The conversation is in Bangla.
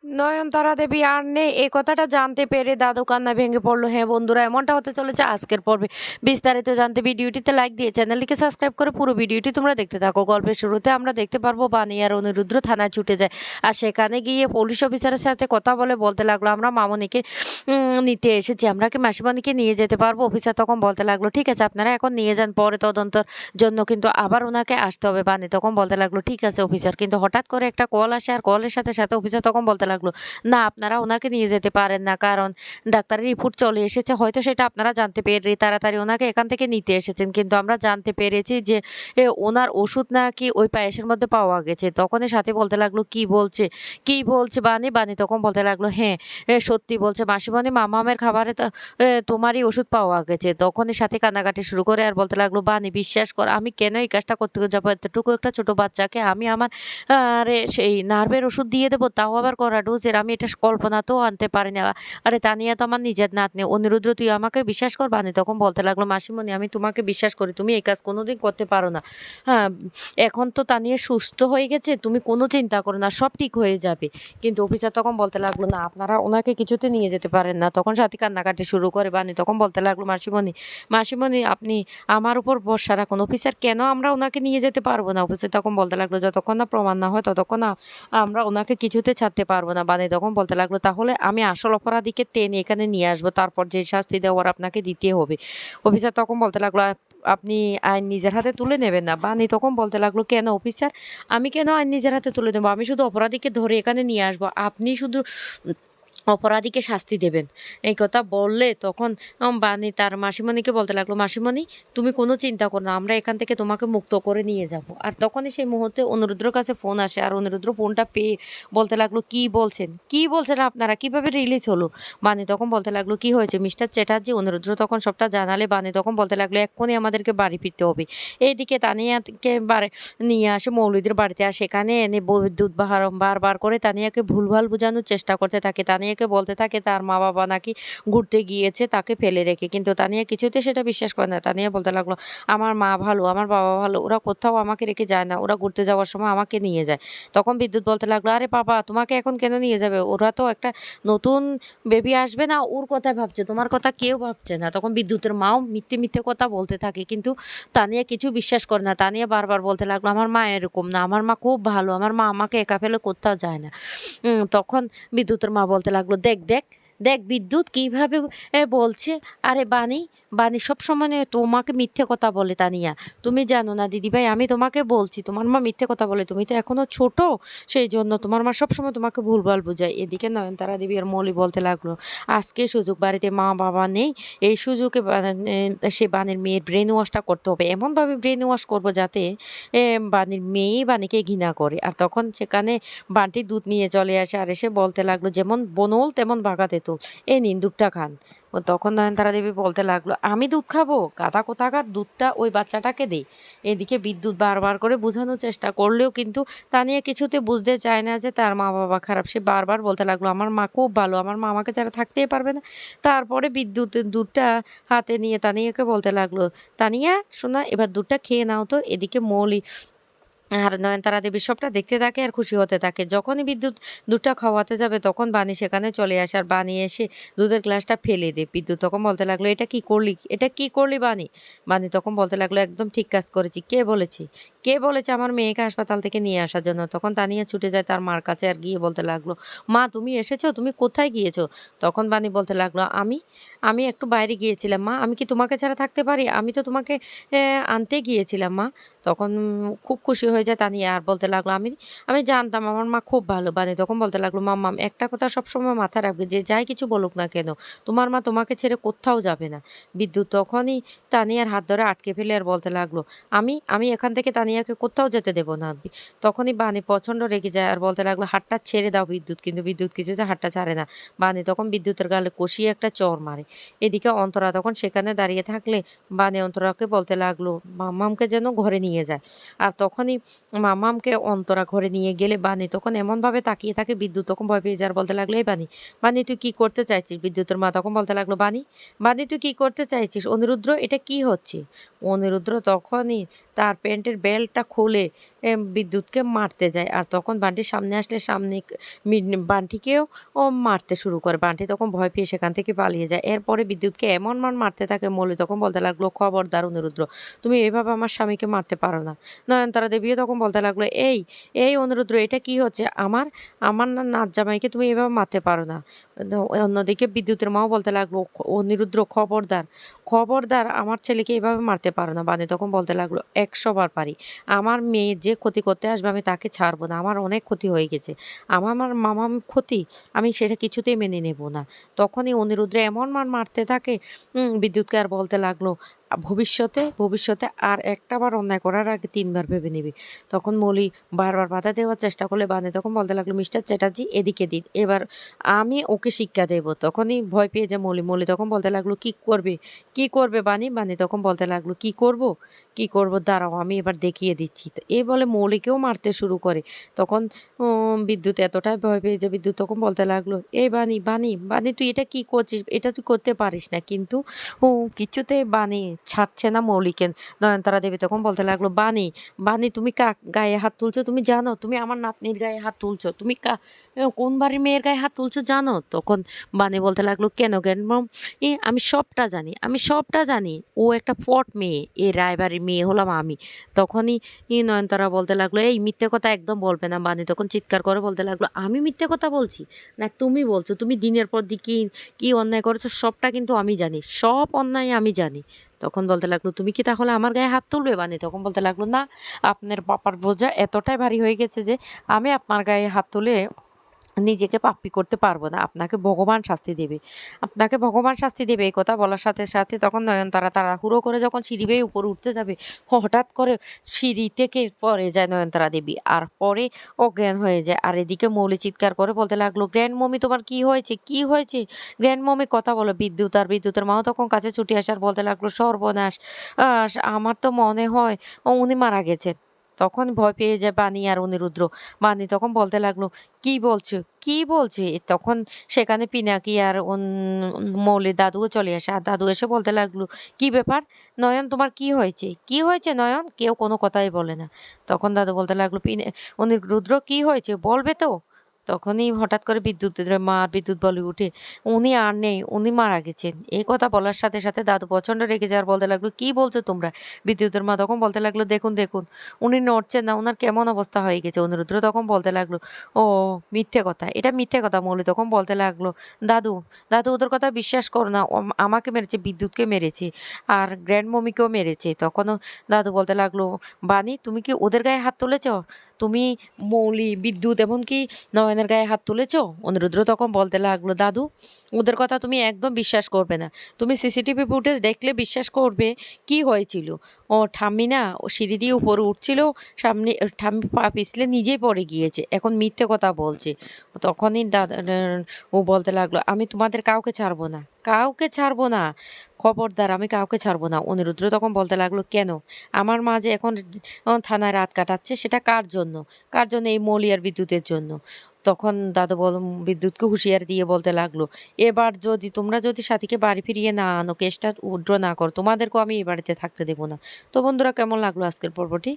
নয়নতারা দেবী আর নেই এই কথাটা জানতে পেরে দাদু কান্না ভেঙে পড়লো। হ্যাঁ বন্ধুরা, এমনটা হতে চলেছে আজকের পর্বে। বিস্তারিত জানতে ভিডিওটিতে লাইক দিয়ে চ্যানেলটিকে সাবস্ক্রাইব করে পুরো ভিডিওটি তোমরা দেখতে থাকো। গল্পের শুরুতে আমরা দেখতে পারবো বানি আর অনিরুদ্র থানায় ছুটে যায়, আর সেখানে গিয়ে পুলিশ অফিসারের সাথে কথা বলে বলতে লাগলো, আমরা মামনিকে নিতে এসেছি, আমরা কি মাসিমণিকে নিয়ে যেতে পারবো? অফিসার তখন বলতে লাগলো, ঠিক আছে আপনারা এখন নিয়ে যান, পরে তদন্তর জন্য কিন্তু আবার ওনাকে আসতে হবে। বানি তখন বলতে লাগলো, ঠিক আছে অফিসার। কিন্তু হঠাৎ করে একটা কল আসে, আর কলের সাথে সাথে অফিসার তখন বলতে লাগলো, না আপনারা ওনাকে নিয়ে যেতে পারেন না, কারণ ডাক্তারের রিপোর্ট চলে এসেছে। হয়তো সেটা আপনারা জানতে পেরে তাড়াতাড়ি ওনাকে এখান থেকে নিতে এসেছেন, কিন্তু আমরা জানতে পেরেছি যে ওনার ওষুধ নাকি ওই পায়েসের মধ্যে পাওয়া গেছে। তখনই সাথে বলতে লাগলো, কি বলছে কি বলছে বানি? বানি তখন বলতে লাগলো, হ্যাঁ সত্যি বলছে মাসিমণি, মামামের খাবারে তো তোমারই ওষুধ পাওয়া গেছে। তখনই সাথে কান্নাকাটি শুরু করে আর বলতে লাগলো, বানি বিশ্বাস কর, আমি কেন এই কাজটা করতে যাবো? এতটুকু একটা ছোট বাচ্চাকে আমি আমার আরে সেই নার্ভের ওষুধ দিয়ে দেবো, তাও আবার কড়া ডোজের? আমি এটা কল্পনাতেও আনতে পারি না। আরে তানিয়া তো আমার নিজের নাতনি। অনিরুদ্র তুই আমাকে বিশ্বাস কর। বানি তখন বলতে লাগলো, মাসিমণি আমি তোমাকে বিশ্বাস করি, তুমি এই কাজ কোনোদিন করতে পারো না। হ্যাঁ, এখন তো তানিয়া সুস্থ হয়ে গেছে, তুমি কোনো চিন্তা করো না, সব ঠিক হয়ে যাবে। কিন্তু অফিসার তখন বলতে লাগলো, না আপনারা ওনাকে কিছুতে নিয়ে যেতে পারেন না। তখন সাথী কান্নাকাটি শুরু করে। বানি তখন বলতে লাগলো, মাসিমণি মাসিমণি আপনি আমার উপর ভরসা রাখুন। অফিসার কেন আমরা ওনাকে নিয়ে যেতে পারবো না? অফিসার তখন বলতে লাগলো, যতক্ষণ না প্রমাণ না হয় ততক্ষণ না আমরা ওনাকে কিছুতে ছাড়তে পারবো না। বানি তখন বলতে লাগলো, তাহলে আমি আসল অপরাধীকে টেনে এখানে নিয়ে আসবো, তারপর যে শাস্তি দেওয়ার আপনাকে দিতে হবে। অফিসার তখন বলতে লাগলো, আপনি আইন নিজের হাতে তুলে নেবেন না। বানি তখন বলতে লাগলো, কেন অফিসার, আমি কেন আইন নিজের হাতে তুলে নেবো? আমি শুধু অপরাধীকে ধরে এখানে নিয়ে আসবো, আপনি শুধু অপরাধীকে শাস্তি দেবেন। এই কথা বললে তখন বানি তার মাসিমণিকে বলতে লাগলো, মাসিমণি তুমি কোনো চিন্তা করো না, আমরা এখান থেকে তোমাকে মুক্ত করে নিয়ে যাব। আর তখনই সেই মুহূর্তে অনিরুদ্রর কাছে ফোন আসে, আর অনিরুদ্র ফোনটা পেয়ে বলতে লাগলো, কি বলছেন কি বলছেন আপনারা, কিভাবে রিলিজ হলো? বানি তখন বলতে লাগলো, কি হয়েছে মিস্টার চ্যাটার্জি? অনিরুদ্র তখন সবটা জানালে বানি তখন বলতে লাগলো, এক্ষুনি আমাদেরকে বাড়ি ফিরতে হবে। এইদিকে তানিয়াকে নিয়ে আসে মৌলুদের বাড়িতে, আর সেখানে এনে বৈদ্যুৎ বারবার করে তানিয়াকে ভুলভাল বোঝানোর চেষ্টা করতে থাকে। তানিয়াকে বলতে থাকে তার মা বাবা নাকি ঘুরতে গিয়েছে তাকে ফেলে রেখে, কিন্তু তানিয়া কিছুতে সেটা বিশ্বাস করে না। তানিয়া বলতে লাগলো, আমার মা ভালো, আমার বাবা ভালো, ওরা কোথাও আমাকে রেখে যায় না, ওরা ঘুরতে যাওয়ার সময় আমাকে নিয়ে যায়। তখন বিদ্যুৎ বলতে লাগলো, আরে বাবা তোমাকে এখন কেন নিয়ে যাবে? ওরা তো একটা নতুন বেবি আসবে না, ওর কথা ভাবছে, তোমার কথা কেউ ভাবছে না। তখন বিদ্যুতের মাও মিথ্যে মিথ্যে কথা বলতে থাকে, কিন্তু তানিয়া কিছু বিশ্বাস করে না। তানিয়া বারবার বলতে লাগলো, আমার মা এরকম না, আমার মা খুব ভালো, আমার মা আমাকে একা ফেলে কোথাও যায় না। তখন বিদ্যুতের মা বলতে লাগলো, দেখ দেখ দেখ বিদ্যুৎ কিভাবে বলছে। আরে বানি, বানি সবসময় তোমাকে মিথ্যে কথা বলে। তানিয়া তুমি জানো না দিদিভাই, আমি তোমাকে বলছি তোমার মা মিথ্যে কথা বলে, তুমি তো এখনো ছোট, সেই জন্য তোমার মা সবসময় তোমাকে ভুলভাল বোঝায়। এদিকে নয়নতারা দেবী আর মৌলি বলতে লাগলো, আজকে সুযোগ, বাড়িতে মা বাবা নেই, এই সুযোগে সে বানির মেয়ের ব্রেন ওয়াশটা করতে হবে, এমনভাবে ব্রেন ওয়াশ করবো যাতে বানির মেয়েই বানিকে ঘৃণা করে। আর তখন সেখানে বান্টি দুধ নিয়ে চলে আসে, আর এসে বলতে লাগলো, যেমন বনল তেমন বাঘা তেঁতুল, এই নিন দুধটা খান। তখন নয়নতারা দেবী বলতে লাগলো, আমি দুধ খাবো? গাধা কোথাকার, দুধটা ওই বাচ্চাটাকে দেই। এদিকে বিদ্যুৎ বারবার করে বোঝানোর চেষ্টা করলেও কিন্তু তানিয়া কিছুতে বুঝতে চায় না যে তার মা বাবা খারাপ। সে বারবার বলতে লাগলো, আমার মা খুব ভালো, আমার মা আমাকে ছাড়া থাকতেই পারবে না। তারপরে বিদ্যুতের দুধটা হাতে নিয়ে তানিয়াকে বলতে লাগলো, তানিয়া শোনা, এবার দুধটা খেয়ে নাও তো। এদিকে মৌলি আর নয়নতারা দেবী সবটা দেখতে থাকে আর খুশি হতে থাকে। যখনই বিদ্যুৎ দুধটা খাওয়াতে যাবে তখন বানি সেখানে চলে আসে, আর বানি এসে দুধের গ্লাসটা ফেলে দেয়। বিদ্যুৎ তখন বলতে লাগলো, এটা কি করলি, এটা কি করলি বানি? বানি তখন বলতে লাগলো, একদম ঠিক কাজ করেছি। কে বলেছে, কে বলেছে আমার মেয়েকে হাসপাতাল থেকে নিয়ে আসার জন্য? তখন তানিয়া ছুটে যায় তার মার কাছে, আর গিয়ে বলতে লাগলো, মা তুমি এসেছো, তুমি কোথায় গিয়েছো? তখন বানি বলতে লাগলো, আমি আমি একটু বাইরে গিয়েছিলাম মা, আমি কি তোমাকে ছাড়া থাকতে পারি? আমি তো তোমাকে আনতে গিয়েছিলাম মা। তখন খুব খুশি হয়ে যায় তানিয়া, আর বলতে লাগলো, আমি আমি জানতাম আমার মা খুব ভালো। বানি তখন বলতে লাগলো, মাম্মাম একটা কথা সবসময় মাথায় রাখবে, যে যাই কিছু বলুক না কেন, তোমার মা তোমাকে ছেড়ে কোথাও যাবে না। বিদ্যুৎ তখনই তানিয়ার হাত ধরে আটকে ফেলে আর বলতে লাগলো, আমি আমি এখান থেকে তানিয়াকে কোথাও যেতে দেবো না। তখনই বানি প্রচণ্ড রেগে যায় আর বলতে লাগলো, হাতটা ছেড়ে দাও বিদ্যুৎ। কিন্তু বিদ্যুৎ কিছুতে হাতটা ছাড়ে না। বানি তখন বিদ্যুতের গালে কষিয়ে একটা চড় মারে। এদিকে অন্তরা তখন সেখানে দাঁড়িয়ে থাকলে বানি অন্তরাকে বলতে লাগলো, মাম্মামকে যেন ঘরে নিয়ে যায়। আর তখনই মাম্মামকে অন্তরা ঘরে নিয়ে গেলে বানি তখন এমনভাবে তাকিয়ে থাকে, বিদ্যুৎ তখন ভয় পেয়ে যায় আর বলতে লাগলো, এই বানি, বানি তুই কি করতে চাইছিস? বিদ্যুতের মা তখন বলতে লাগলো, বানি, বানি তুই কি করতে চাইছিস? অনিরুদ্র এটা কি হচ্ছে? অনিরুদ্র তখনই তার প্যান্টের বেল্ট বেল্টটা খুলে বিদ্যুৎকে মারতে যায়। আর তখন বান্টির সামনে আসলে বান্টিকেও মারতে শুরু করে। বান্টি তখন ভয় পেয়ে সেখান থেকে পালিয়ে যায়। এরপরে বিদ্যুৎকে এমন মার মারতে থাকে, মৌলি তখন বলতে লাগলো, "খবরদার অনিরুদ্র, তুমি এভাবে আমার স্বামীকে মারতে পারো না।" নয়নতারা দেবীও তখন বলতে লাগলো, এই অনিরুদ্র, এটা কি হচ্ছে? আমার না নাত জামাইকে তুমি এভাবে মারতে পারো না।" অন্যদিকে বিদ্যুতের মাও বলতে লাগলো, "অনিরুদ্র, খবরদার, খবরদার আমার ছেলেকে এভাবে মারতে পারো না।" বানি তখন বলতে লাগলো, "১০০ বার পারি। আমার মেয়ে যে ক্ষতি করতে আসবে আমি তাকে ছাড়বো না। আমার অনেক ক্ষতি হয়ে গেছে। আমার মামার ক্ষতি আমি সেটা কিছুতেই মেনে নেব না।" তখনই অনিরুদ্র এমন মার মারতে থাকে, বিদ্যুৎকে আর বলতে লাগলো, ভবিষ্যতে আর একটা বার অন্যায় করার আগে ৩ বার ভেবে নিবি।" তখন মৌলি বারবার বাধা দেওয়ার চেষ্টা করলে বানি তখন বলতে লাগলো, "মিস্টার চ্যাটার্জি, এদিকে দিন। এবার আমি ওকে শিক্ষা দেব।" তখনই ভয় পেয়ে যায় মৌলি। মৌলি তখন বলতে লাগলো, "কি করবে? কি করবে বানি?" বানি তখন বলতে লাগলো, "কি করব? কি করব? দাঁড়াও, আমি এবার দেখিয়ে দিচ্ছি।" তো এই বলে মৌলিকেও মারতে শুরু করে। তখন বিদ্যুৎ এতটাই ভয় পেয়ে যায়, বিদ্যুৎ তখন বলতে লাগলো, "এই বানি, তুই এটা কি করছিস? এটা তুই করতে পারিস না।" কিন্তু কিছুতেই বানি ছাড়ছে না মৌলিকে। নয়নতারা দেবী তখন বলতে লাগলো, বানি, তুমি গায়ে হাত তুলছো? তুমি জানো তুমি আমার নাতনির গায়ে হাত তুলছো? তুমি কোন বাড়ির মেয়ের গায়ে হাত তুলছো জানো?" তখন বানি বলতে লাগলো, "কেন গ্র্যান্ডমম? আমি সবটা জানি, আমি সবটা জানি। ও একটা ফট মেয়ে। এই রায়বাড়ির মেয়ে হলাম আমি।" তখনই নয়নতারা বলতে লাগলো, "এই মিথ্যে কথা একদম বলবে না।" বানি তখন চিৎকার করে বলতে লাগলো, "আমি মিথ্যে কথা বলছি? না তুমি বলছো? তুমি দিনের পর দিন কি কি অন্যায় করেছো সবটা কিন্তু আমি জানি। সব অন্যায় আমি জানি।" তখন বলতে লাগলো, "তুমি কি তাহলে আমার গায়ে হাত তুলবে?" বানি তখন বলতে লাগলো, "না, আপনার পাপার বোঝা এতটাই ভারী হয়ে গেছে যে আমি আপনার গায়ে হাত তুলে নিজেকে পাপ্পি করতে পারবো না। আপনাকে ভগবান শাস্তি দেবে। আপনাকে ভগবান শাস্তি দেবে।" এই কথা বলার সাথে, সাথে তখন নয়নতারা তাড়াহুড়ো করে যখন সিঁড়ি বেয়ে উপরে উঠতে যাবে, হঠাৎ করে সিঁড়ি থেকে পড়ে যায় নয়নতারা দেবী। আর পরে অজ্ঞান হয়ে যায়। আর এদিকে মৌলি চিৎকার করে বলতে লাগলো, "গ্র্যান্ড মমি, তোমার কি হয়েছে? কি হয়েছে? গ্র্যান্ড মমি, কথা বলো।" বিদ্যুতের মাও তখন কাছে ছুটে আসে আর বলতে লাগলো, "সর্বনাশ! আমার তো মনে হয় উনি মারা গেছেন।" তখন ভয় পেয়ে যায় বানি আর অনিরুদ্র। বানি তখন বলতে লাগলো, "কি বলছো? কি বলছো?" তখন সেখানে পিনাকি আর মৌলির দাদুও চলে আসে। আর দাদু এসে বলতে লাগলো, "কি ব্যাপার? নয়ন, তোমার কি হয়েছে? কি হয়েছে নয়ন?" কেউ কোনো কথাই বলে না। তখন দাদু বলতে লাগলো, "অনিরুদ্র, কি হয়েছে? বলবে তো?" তখনই হঠাৎ করে বিদ্যুতের মা আর বিদ্যুৎ বলে উঠে, "উনি আর নেই, উনি মারা গেছেন।" এই কথা বলার সাথে, সাথে দাদু প্রচণ্ড রেগে যায় আর বলতে লাগলো, "কি বলছো তোমরা?" বিদ্যুতের মা তখন বলতে লাগলো, দেখুন, উনি নড়ছেন না, উনার কেমন অবস্থা হয়ে গেছে।" অনিরুদ্র তখন বলতে লাগলো, "ও মিথ্যে কথা। এটা মিথ্যে কথা।" মৌলি তখন বলতে লাগলো, "দাদু, দাদু, ওদের কথা বিশ্বাস করো না। আমাকে মেরেছে, বিদ্যুৎকে মেরেছে, আর গ্র্যান্ডমমিকেও মেরেছে।" তখনও দাদু বলতে লাগলো, "বানি, তুমি কি ওদের গায়ে হাত তুলেছ? তুমি, মৌলি, বিদ্যুৎ, এমনকি নয়নের গায়ে হাত তুলেছ?" অনিরুদ্র তখন বলতে লাগলো, "দাদু, ওদের কথা তুমি একদম বিশ্বাস করবে না। তুমি সিসিটিভি ফুটেজ দেখলে বিশ্বাস করবে কি হয়েছিল। ঠাম্মি না ও সিঁড়ি দিয়ে উপরে উঠছিল, সামনে ঠাম্মি পা পিছলে নিজেই পড়ে গিয়েছে। এখন মিথ্যে কথা বলছে।" তখনই ও বলতে লাগলো, "আমি তোমাদের কাউকে ছাড়বো না, কাউকে ছাড়বো না। খবরদার, আমি কাউকে ছাড়বো না।" অনিরুদ্র তখন বলতে লাগলো, "কেন? আমার মা যে এখন থানায় রাত কাটাচ্ছে, সেটা কার জন্য? কার জন্য? এই মৌলি আর বিদ্যুতের জন্য।" তখন দাদু বিদ্যুৎকে হুঁশিয়ারি দিয়ে বলতে লাগলো, "এবার তোমরা যদি সাথীকে বাড়ি ফিরিয়ে না আনো, কেসটা উইথড্র না করো, তোমাদেরকেও আমি এই বাড়িতে থাকতে দেব না।" তো বন্ধুরা, কেমন লাগলো আজকের পর্বটি?